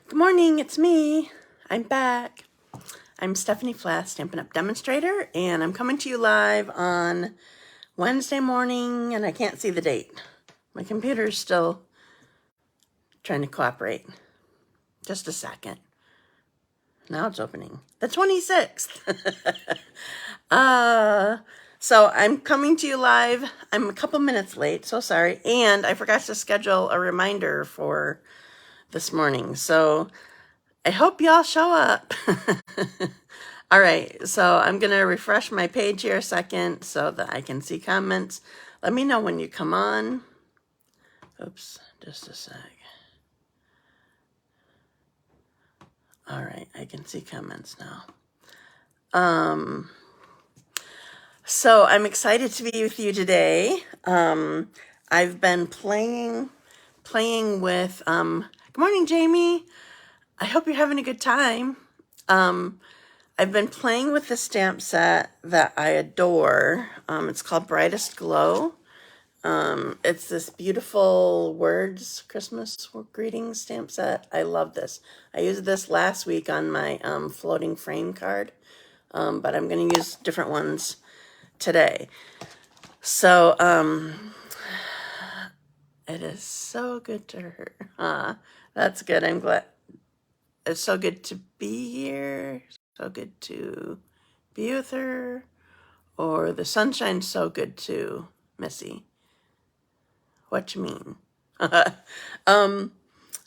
Good morning, it's me. I'm back. I'm Stephanie Flath, Stampin' Up! Demonstrator, and I'm coming to you live on Wednesday morning, and I can't see the date. My computer's still trying to cooperate. Just a second. Now it's opening. The 26th. So I'm coming to you live. I'm a couple minutes late, so sorry. And I forgot to schedule a reminder for this morning, so I hope y'all show up. All right, so I'm going to refresh my page here a second so that I can see comments. Let me know when you come on. Oops, just a sec. All right, I can see comments now. So I'm excited to be with you today. I've been playing with, good morning, Jamie. I hope you're having a good time. I've been playing with the stamp set that I adore. It's called Brightest Glow. It's this beautiful words Christmas greeting stamp set. I love this. I used this last week on my floating frame card, but I'm going to use different ones today. So it is so good to her. That's good. I'm glad. It's so good to be here. So good to be with her. Or the sunshine's so good too, Missy. What you mean?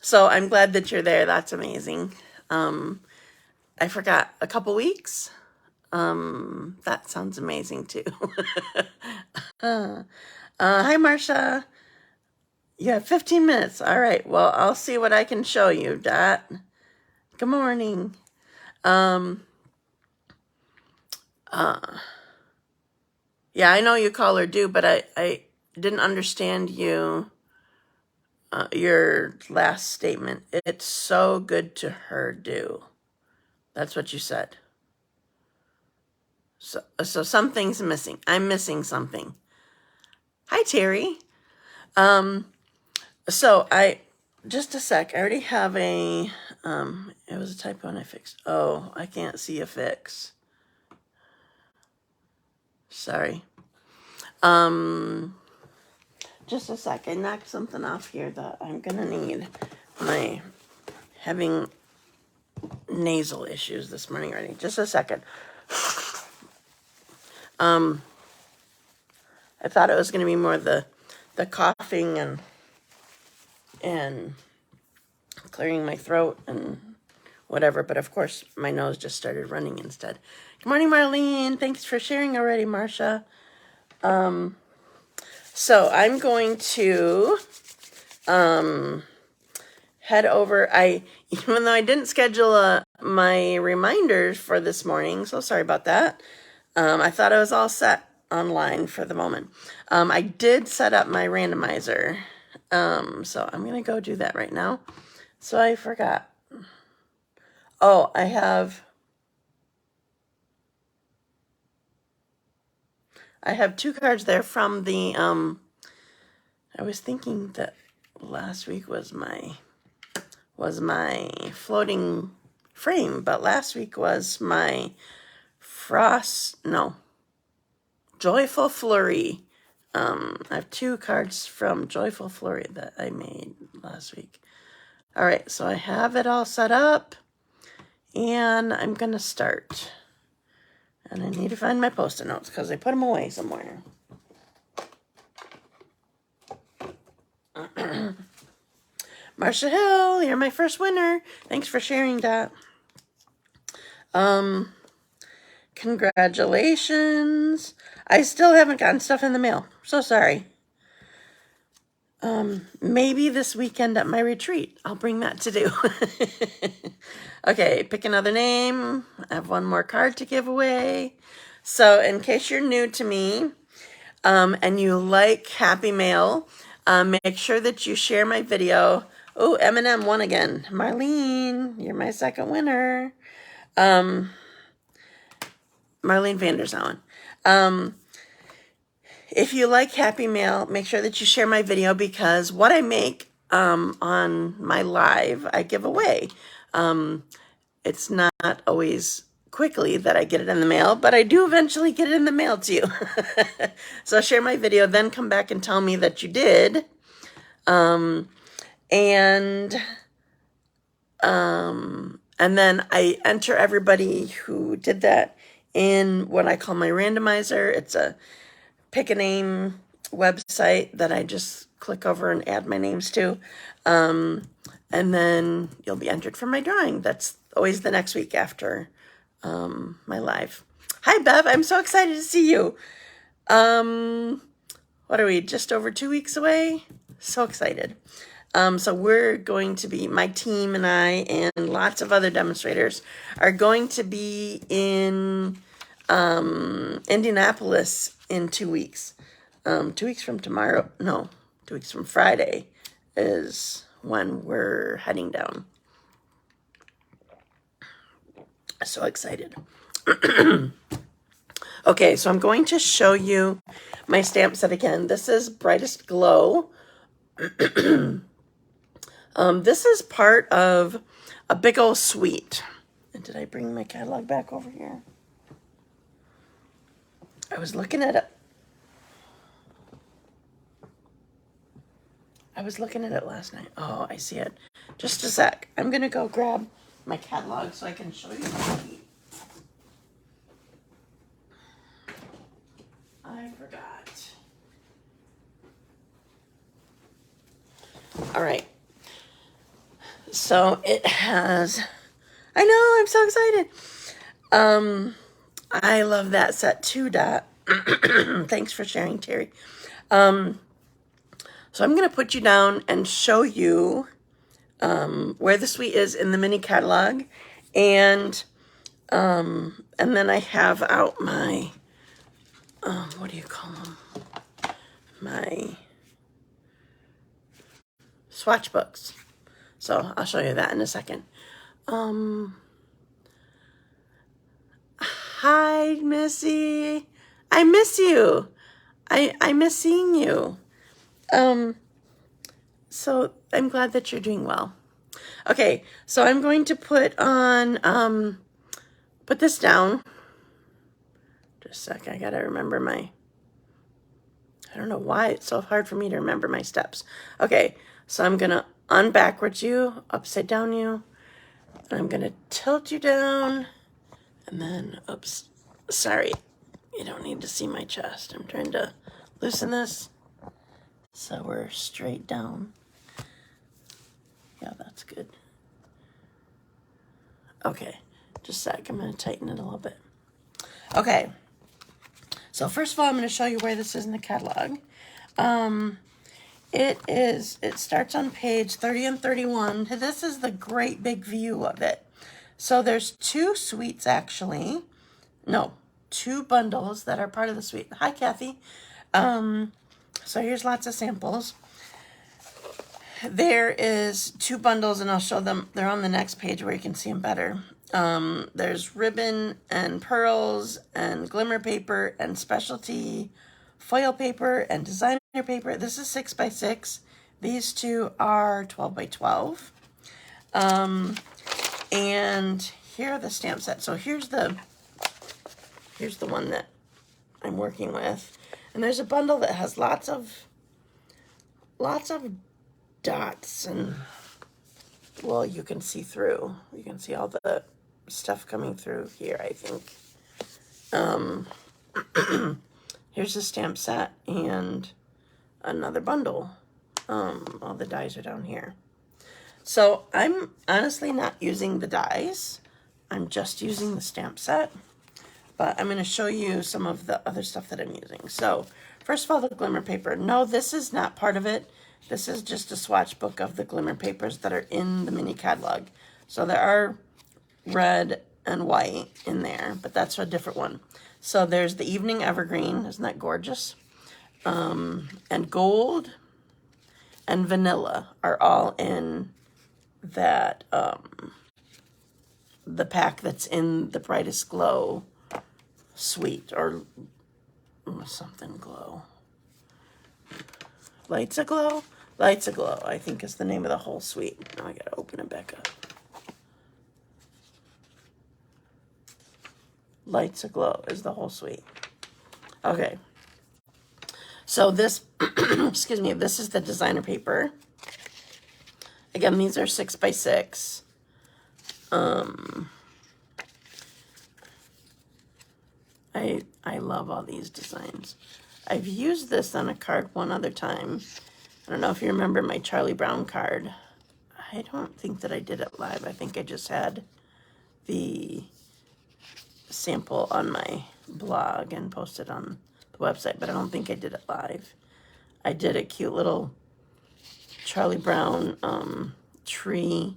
So I'm glad that you're there. That's amazing. I forgot, a couple weeks? That sounds amazing too. Hi, Marcia. You have 15 minutes. All right. Well, I'll see what I can show you, Dot. Good morning. Yeah, I know you call her do, but I didn't understand you, your last statement. It's so good to her do. That's what you said. So something's missing. I'm missing something. Hi, Terry. So just a sec. I already have a, it was a typo and I fixed. Oh, I can't see a fix. Sorry. Just a sec. I knocked something off here that I'm gonna need. My having nasal issues this morning already. Just a second. I thought it was gonna be more the coughing and clearing my throat and whatever, but of course my nose just started running instead. Good morning, Marlene. Thanks for sharing already, Marcia. So I'm going to head over. Even though I didn't schedule my reminders for this morning, so sorry about that. I thought I was all set online for the moment. I did set up my randomizer. So I'm going to go do that right now. So I forgot. Oh, I have 2 cards there from the, I was thinking that last week was my floating frame, but last week was my Joyful Flurry. I have 2 cards from Joyful Flurry that I made last week. All right, so I have it all set up, and I'm going to start. And I need to find my Post-it notes because I put them away somewhere. Marcia Hill, you're my first winner. Thanks for sharing that. Congratulations. I still haven't gotten stuff in the mail. So sorry. Maybe this weekend at my retreat, I'll bring that to do. Okay, pick another name. I have 1 more card to give away. So in case you're new to me, and you like Happy Mail, make sure that you share my video. Oh, M&M won again. Marlene, you're my second winner. Marlene VanderZouwen. If you like Happy Mail, make sure that you share my video because what I make on my live, I give away. It's not always quickly that I get it in the mail, but I do eventually get it in the mail to you. So share my video, then come back and tell me that you did. And then I enter everybody who did that in what I call my randomizer. It's a pick a name website that I just click over and add my names to. And then you'll be entered for my drawing. That's always the next week after my live. Hi, Bev. I'm so excited to see you. What are we, just over 2 weeks away? So excited. So we're going to be, my team and I and lots of other demonstrators are going to be in Indianapolis in 2 weeks. 2 weeks from tomorrow, no, 2 weeks from Friday is when we're heading down. So excited. Okay, so I'm going to show you my stamp set again. This is Brightest Glow. This is part of a big old suite. And did I bring my catalog back over here? I was looking at it. I was looking at it last night. Oh, I see it. Just a sec. I'm going to go grab my catalog so I can show you my suite. I forgot. All right. So it has, I know, I'm so excited. I love that set too, Dot. Thanks for sharing, Terry. So I'm going to put you down and show you where the suite is in the mini catalog. And then I have out my, what do you call them? My swatch books. So I'll show you that in a second. Hi, Missy. I miss you. I miss seeing you. So I'm glad that you're doing well. Okay, so I'm going to put on, put this down. Just a sec, I gotta remember my, I don't know why it's so hard for me to remember my steps. Okay, so I'm gonna unbackwards you, upside down you, and I'm gonna tilt you down, and then, oops, sorry, you don't need to see my chest. I'm trying to loosen this so we're straight down. Yeah, that's good. Okay, just a sec, I'm gonna tighten it a little bit. Okay, so first of all, I'm gonna show you where this is in the catalog. It starts on page 30 and 31. This is the great big view of it. So there's 2 suites actually. No, 2 bundles that are part of the suite. Hi, Kathy. So here's lots of samples. There is 2 bundles, and I'll show them. They're on the next page where you can see them better. There's ribbon and pearls and glimmer paper and specialty foil paper and designer paper. This is 6 by 6. These 2 are 12 by 12. And here are the stamp sets. So here's the one that I'm working with. And there's a bundle that has lots of dots, and well, you can see through. You can see all the stuff coming through here, I think. Here's a stamp set and another bundle. All the dies are down here. So I'm honestly not using the dies. I'm just using the stamp set. But I'm going to show you some of the other stuff that I'm using. So first of all, the glimmer paper. No, this is not part of it. This is just a swatch book of the glimmer papers that are in the mini catalog. So there are red and white in there, but that's a different one. So there's the Evening Evergreen. Isn't that gorgeous? And gold and vanilla are all in that, the pack that's in the Brightest Glow suite, or something glow. Lights aglow? Lights Aglow, I think, is the name of the whole suite. Now I gotta open it back up. Lights Aglow is the whole suite. Okay. So this, excuse me, this is the designer paper. Again, these are 6x6. I love all these designs. I've used this on a card one other time. I don't know if you remember my Charlie Brown card. I don't think that I did it live. I think I just had the sample on my blog and posted on the website, but I don't think I did it live. I did a cute little Charlie Brown tree.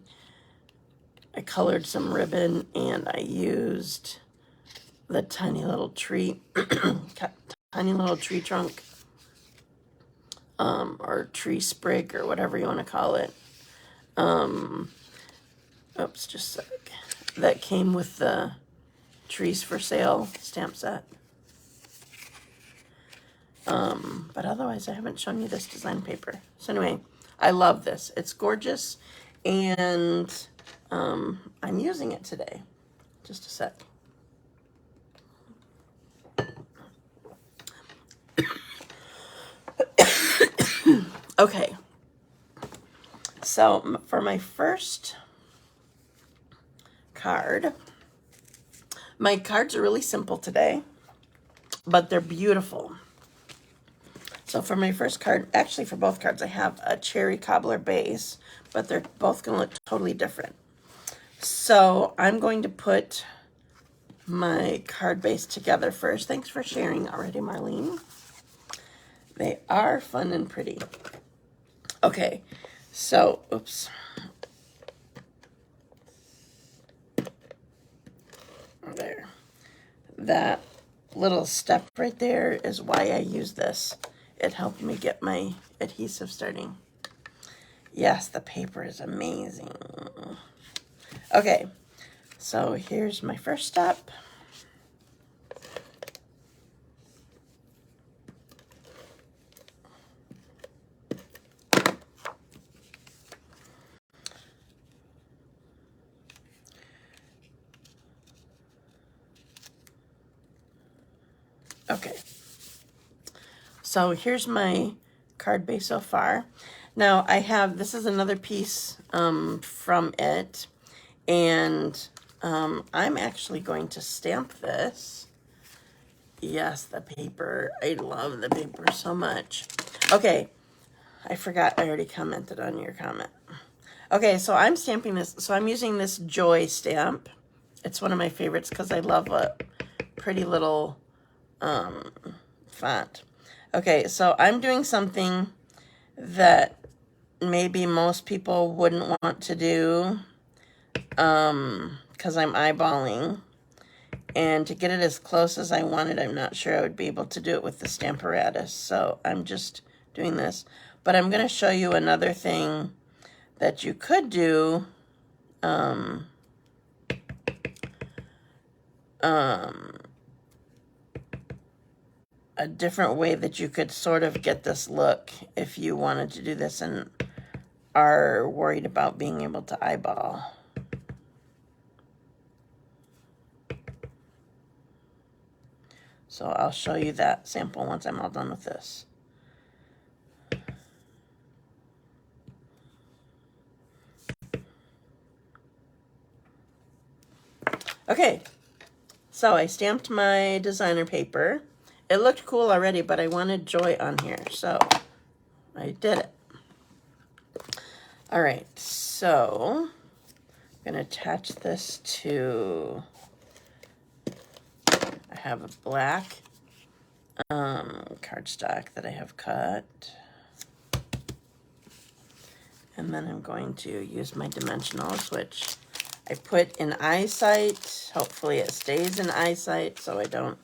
I colored some ribbon and I used the tiny little tree, tiny little tree trunk, or tree sprig, or whatever you want to call it. Oops, just a sec. That came with the Trees for Sale stamp set. But otherwise, I haven't shown you this design paper. So anyway, I love this. It's gorgeous, and I'm using it today. Just a sec. Okay, so for my first card, my cards are really simple today, but they're beautiful. So for my first card, actually for both cards, I have a cherry cobbler base, but they're both going to look totally different. So I'm going to put my card base together first. Thanks for sharing already, Marlene. They are fun and pretty. Okay, so, oops. There. That little step right there is why I use this. It helped me get my adhesive starting. Yes, the paper is amazing. Okay, so here's my first step. Okay, so here's my card base so far. Now I have, this is another piece from it, and I'm actually going to stamp this. Yes, the paper. I love the paper so much. Okay, I forgot I already commented on your comment. Okay, so I'm stamping this. So I'm using this Joy stamp. It's one of my favorites because I love a pretty little font. Okay, so I'm doing something that maybe most people wouldn't want to do because I'm eyeballing. And to get it as close as I wanted, I'm not sure I would be able to do it with the Stamparatus. So I'm just doing this. But I'm going to show you another thing that you could do. A different way that you could sort of get this look if you wanted to do this and are worried about being able to eyeball. So I'll show you that sample once I'm all done with this. Okay, so I stamped my designer paper. It looked cool already, but I wanted Joy on here, so I did it. All right, so I'm gonna attach this to, I have a black cardstock that I have cut. And then I'm going to use my dimensionals, which I put in eyesight. Hopefully it stays in eyesight so I don't,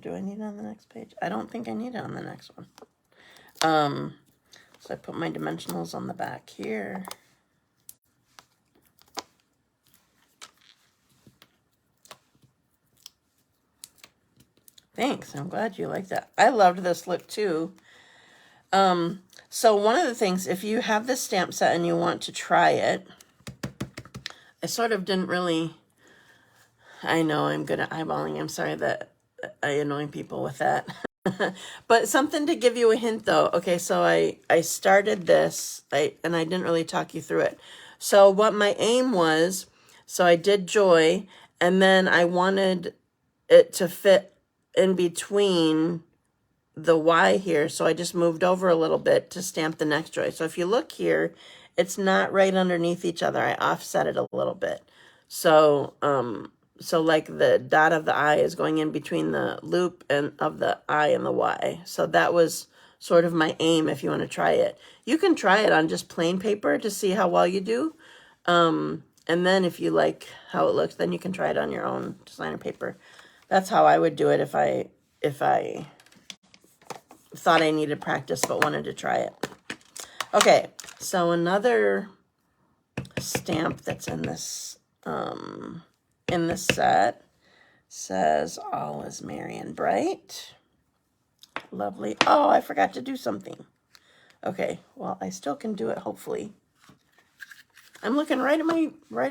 do I need it on the next page? I don't think I need it on the next one. So I put my dimensionals on the back here. Thanks, I'm glad you like that. I loved this look too. So one of the things, if you have this stamp set and you want to try it, I sort of didn't really, I know I'm good at eyeballing. I'm sorry that I annoy people with that. But something to give you a hint though. Okay, so I started this, and I didn't really talk you through it. So what my aim was, so I did joy, and then I wanted it to fit in between the Y here, so I just moved over a little bit to stamp the next joy. So if you look here, it's not right underneath each other. I offset it a little bit. So so like the dot of the I is going in between the loop and of the I and the Y. So that was sort of my aim if you want to try it. You can try it on just plain paper to see how well you do. And then if you like how it looks, then you can try it on your own designer paper. That's how I would do it if I thought I needed practice but wanted to try it. Okay, so another stamp that's in this set says all is merry and bright. Lovely. Oh, I forgot to do something. Okay, well, I still can do it, hopefully. I'm looking right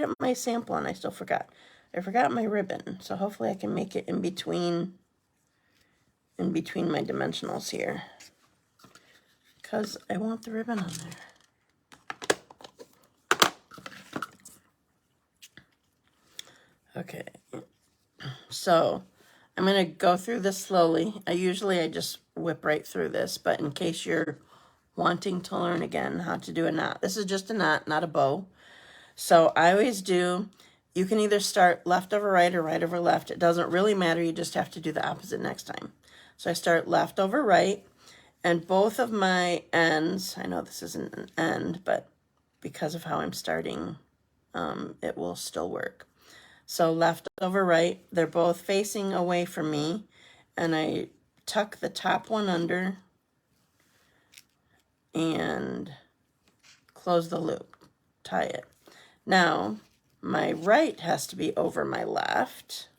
at my sample and I still forgot. I forgot my ribbon, so hopefully I can make it in between my dimensionals here, because I want the ribbon on there. Okay, so I'm going to go through this slowly. I just whip right through this, but in case you're wanting to learn again how to do a knot, this is just a knot, not a bow. So I always do, you can either start left over right or right over left. It doesn't really matter. You just have to do the opposite next time. So I start left over right, and both of my ends, I know this isn't an end, but because of how I'm starting, it will still work. So left over right, they're both facing away from me, and I tuck the top one under and close the loop, tie it. Now, my right has to be over my left,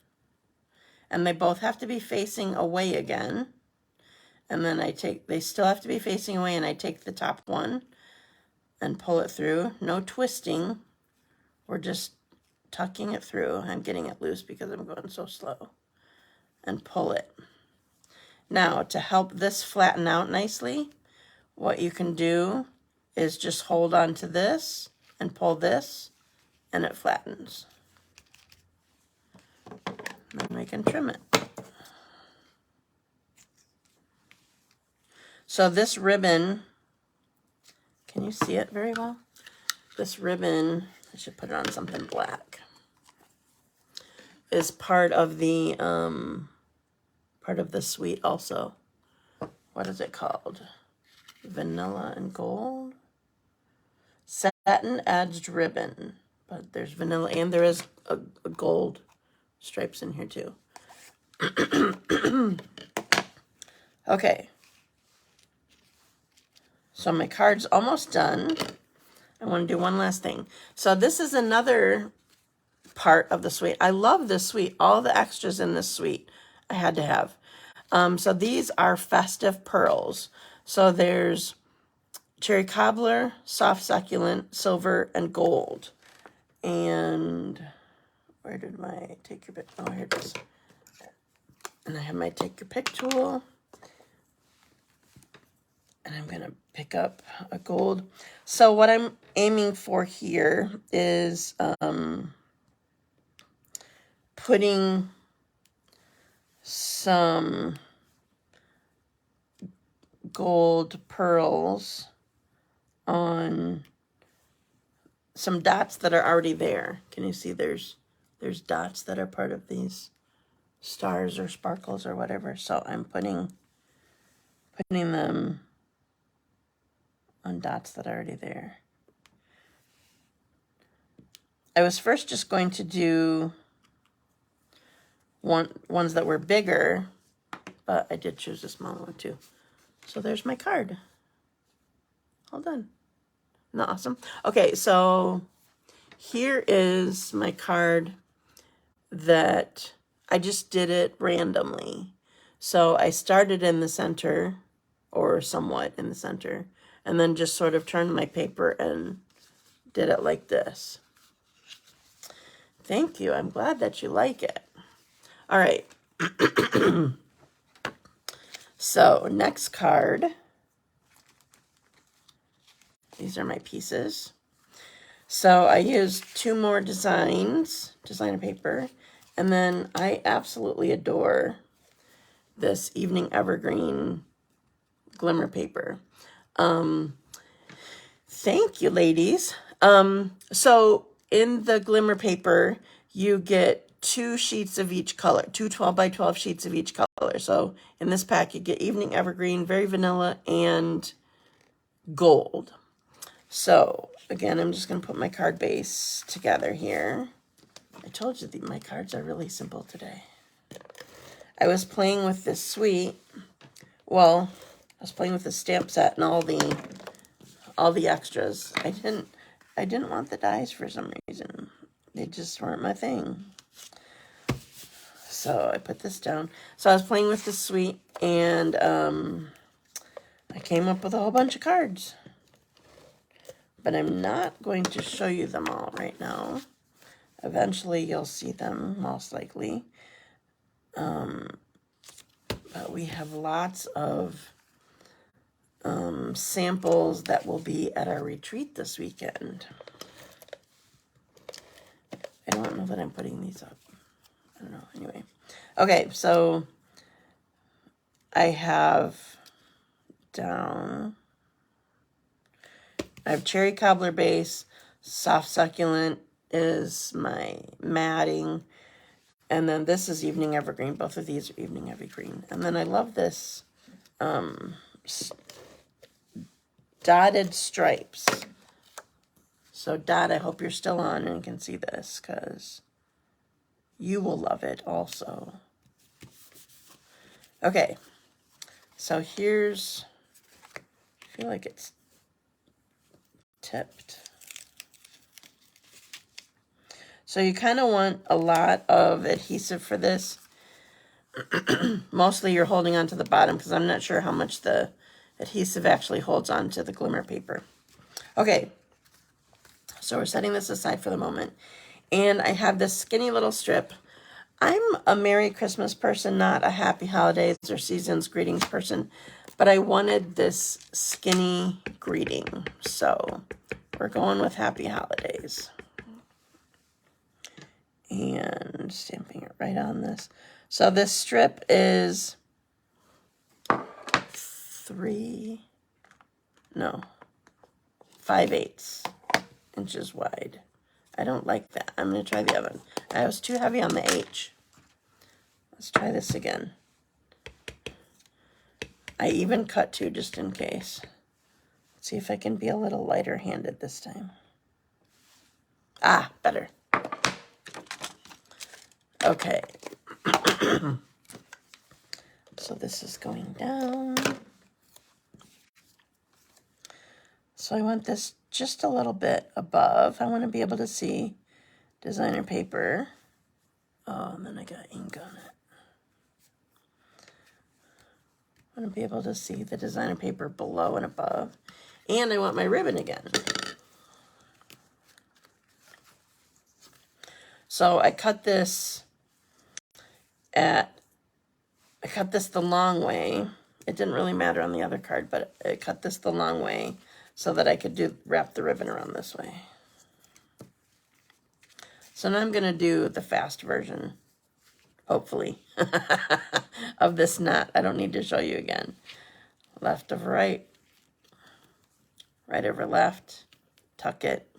and they both have to be facing away again. And then they still have to be facing away, and I take the top one and pull it through. No twisting. We're just tucking it through. I'm getting it loose because I'm going so slow. And pull it. Now, to help this flatten out nicely, what you can do is just hold on to this and pull this, and it flattens. Then we can trim it. So this ribbon, can you see it very well? This ribbon, I should put it on something black, is part of the suite also. What is it called? Vanilla and gold? Satin edged ribbon. But there's vanilla, and there is a gold stripes in here too. Okay. So my card's almost done. I want to do one last thing. So this is another part of the suite. I love this suite. All the extras in this suite I had to have. So these are festive pearls. So there's cherry cobbler, soft succulent, silver, and gold. And where did my take your pick? Oh, here it is. And I have my take your pick tool. And I'm going to pick up a gold. So what I'm aiming for here is putting some gold pearls on some dots that are already there. Can you see there's dots that are part of these stars or sparkles or whatever. So I'm putting them on dots that are already there. I was first just going to do ones that were bigger, but I did choose a smaller one too. So there's my card. All done. Isn't that awesome? Okay, so here is my card that I just did it randomly. So I started in the center or somewhat in the center. And then just sort of turned my paper and did it like this. Thank you. I'm glad that you like it. All right. So next card. These are my pieces. So I used 2 more designer paper. And then I absolutely adore this Evening Evergreen glimmer paper. Thank you, ladies. So in the glimmer paper, you get 2 sheets of each color, 2 12 by 12 sheets of each color. So in this pack, you get Evening Evergreen, Very Vanilla, and Gold. So again, I'm just going to put my card base together here. I told you my cards are really simple today. I was playing with this suite. Well, I was playing with the stamp set and all the extras. I didn't want the dies for some reason. They just weren't my thing. So I put this down. So I was playing with this suite, and I came up with a whole bunch of cards. But I'm not going to show you them all right now. Eventually you'll see them, most likely. But we have lots of samples that will be at our retreat this weekend. I don't know that I'm putting these up. I don't know. Anyway. Okay, so I have cherry cobbler base. Soft succulent is my matting. And then this is Evening Evergreen. Both of these are Evening Evergreen. And then I love this dotted stripes. So Dot, I hope you're still on and can see this, because you will love it also. Okay, so here's, I feel like it's tipped. So you kind of want a lot of adhesive for this. Mostly you're holding on to the bottom, because I'm not sure how much the adhesive actually holds on to the glimmer paper. Okay, so we're setting this aside for the moment. And I have this skinny little strip. I'm a Merry Christmas person, not a Happy Holidays or Seasons greetings person, but I wanted this skinny greeting. So we're going with Happy Holidays. And stamping it right on this. So this strip is 5/8 inches wide. I don't like that. I'm going to try the other one. I was too heavy on the H. Let's try this again. I even cut 2 just in case. Let's see if I can be a little lighter handed this time. Ah, better. Okay. So this is going down. So I want this just a little bit above. I want to be able to see designer paper. Oh, and then I got ink on it. I want to be able to see the designer paper below and above. And I want my ribbon again. So I cut this the long way. It didn't really matter on the other card, but I cut this the long way so that I could wrap the ribbon around this way. So now I'm going to do the fast version, hopefully, of this knot. I don't need to show you again. Left over right, right over left, tuck it.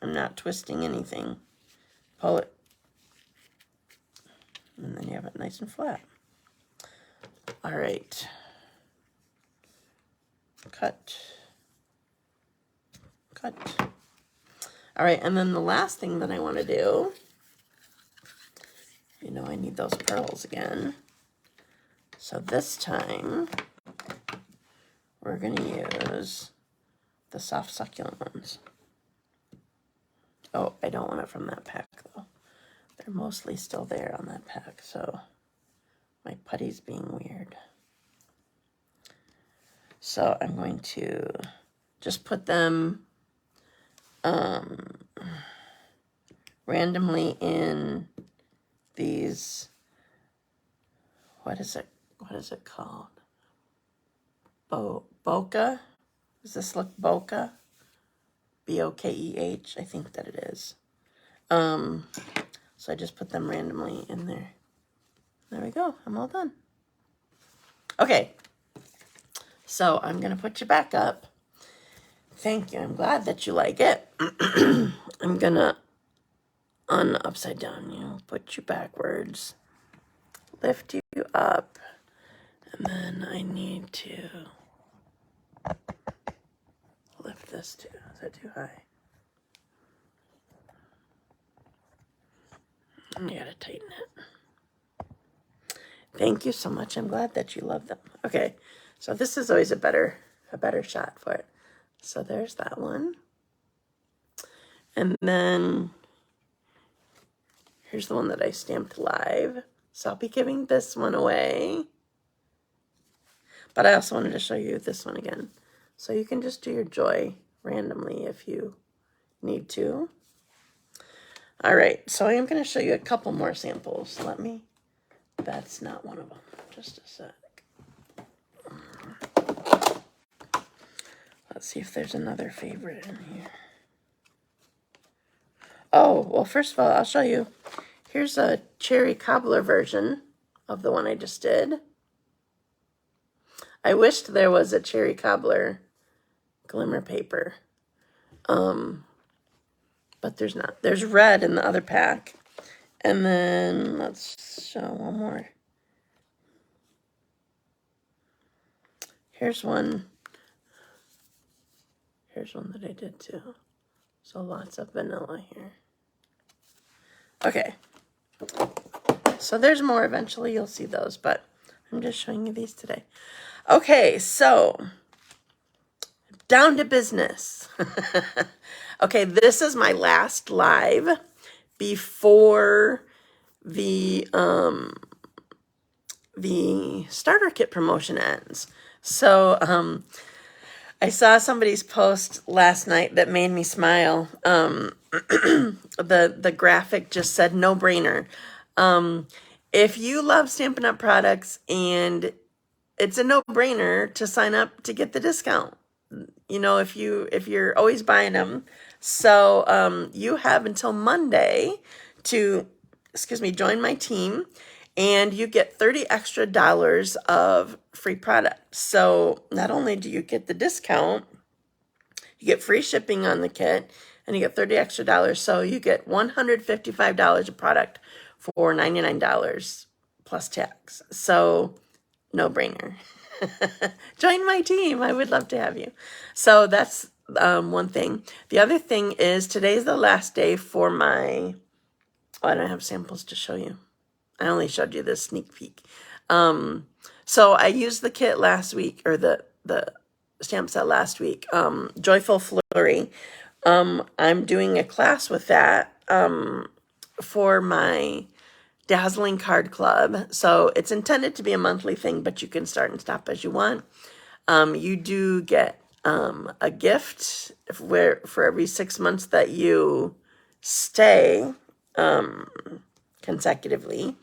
I'm not twisting anything. Pull it, and then you have it nice and flat. All right. Cut. Cut. All right, and then the last thing that I want to do, you know I need those pearls again. So this time, we're going to use the soft succulent ones. Oh, I don't want it from that pack, though. They're mostly still there on that pack, so my putty's being weird. So I'm going to just put them randomly in these, what is it called? Bokeh? Does this look bokeh? Bokeh, I think that it is. So I just put them randomly in there. There we go, I'm all done. Okay, so I'm gonna put you back up. Thank you, I'm glad that you like it. I'm gonna upside down you, put you backwards, lift you up, and then I need to lift this too. Is that too high? You gotta tighten it. Thank you so much. I'm glad that you love them. Okay, so this is always a better shot for it. So there's that one. And then here's the one that I stamped live. So I'll be giving this one away. But I also wanted to show you this one again. So you can just do your joy randomly if you need to. All right, so I am going to show you a couple more samples. That's not one of them. Just a sec. Let's see if there's another favorite in here. Oh, well, first of all, I'll show you. Here's a cherry cobbler version of the one I just did. I wished there was a cherry cobbler glimmer paper. But there's not. There's red in the other pack. And then let's show one more. Here's one. Here's one that I did too. So lots of vanilla here. Okay. So there's more. Eventually you'll see those, but I'm just showing you these today. Okay, so down to business. Okay, this is my last live before the starter kit promotion ends. So I saw somebody's post last night that made me smile. The graphic just said no brainer. If you love Stampin' Up! Products, and it's a no-brainer to sign up to get the discount. You know, if you're always buying them. So you have until Monday to, join my team, and you get $30 extra of free product. So not only do you get the discount, you get free shipping on the kit, and you get $30 extra. So you get $155 of product for $99 plus tax. So no brainer. Join my team. I would love to have you. So that's one thing. The other thing is today's the last day for my, I don't have samples to show you. I only showed you this sneak peek. So I used the kit last week, or the stamp set last week, Joyful Flurry. I'm doing a class with that for my Dazzling Card Club. So it's intended to be a monthly thing, but you can start and stop as you want. You do get a gift for every 6 months that you stay consecutively.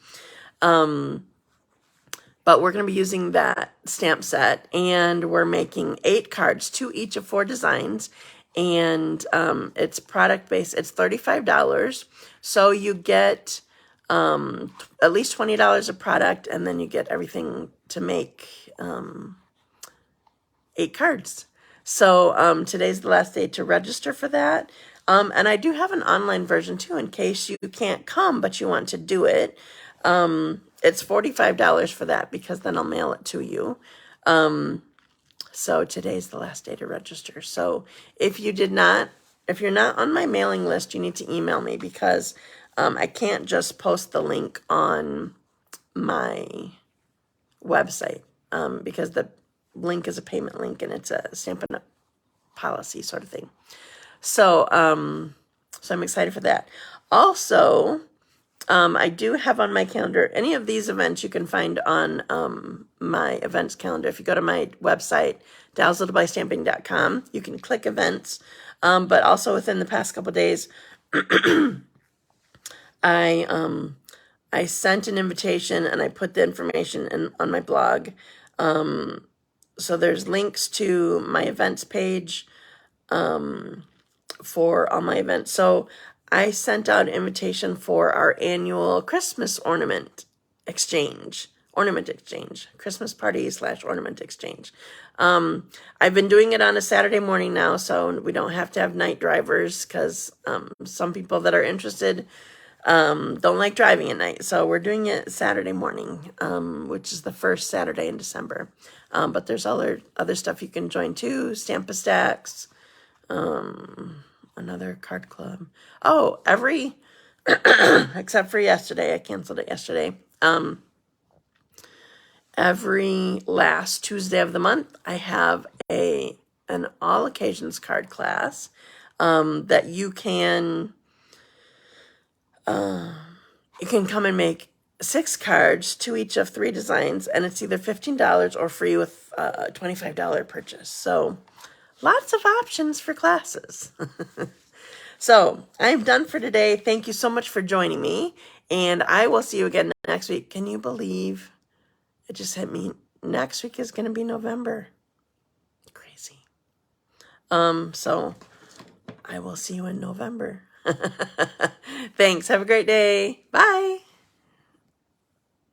But we're going to be using that stamp set, and we're making 8 cards, 2 each of 4 designs, and it's product-based. It's $35, so you get at least $20 of product, and then you get everything to make 8 cards. So today's the last day to register for that. And I do have an online version too, in case you can't come, but you want to do it. It's $45 for that, because then I'll mail it to you. So today's the last day to register. So if you're not on my mailing list, you need to email me, because I can't just post the link on my website, because the link is a payment link, and it's a Stampin' Up! Policy sort of thing. So, so I'm excited for that. Also, I do have on my calendar, any of these events you can find on my events calendar. If you go to my website, dazzledbystamping.com, you can click events. But also within the past couple of days, I sent an invitation and I put the information on my blog. So there's links to my events page for all my events. So I sent out an invitation for our annual Christmas exchange, Christmas party / ornament exchange. I've been doing it on a Saturday morning now, so we don't have to have night drivers because some people that are interested don't like driving at night. So we're doing it Saturday morning, which is the first Saturday in December. But there's other stuff you can join too, Stamp-A-Stacks, another card club. Oh, except for yesterday, I canceled it yesterday. Every last Tuesday of the month, I have an all occasions card class that you can come and make 6 cards, 2 each of 3 designs, and it's either $15 or free with a $25 purchase. So lots of options for classes. So I'm done for today. Thank you so much for joining me, and I will see you again next week. Can you believe it just hit me? Next week is going to be November. Crazy. So I will see you in November. Thanks. Have a great day. Bye.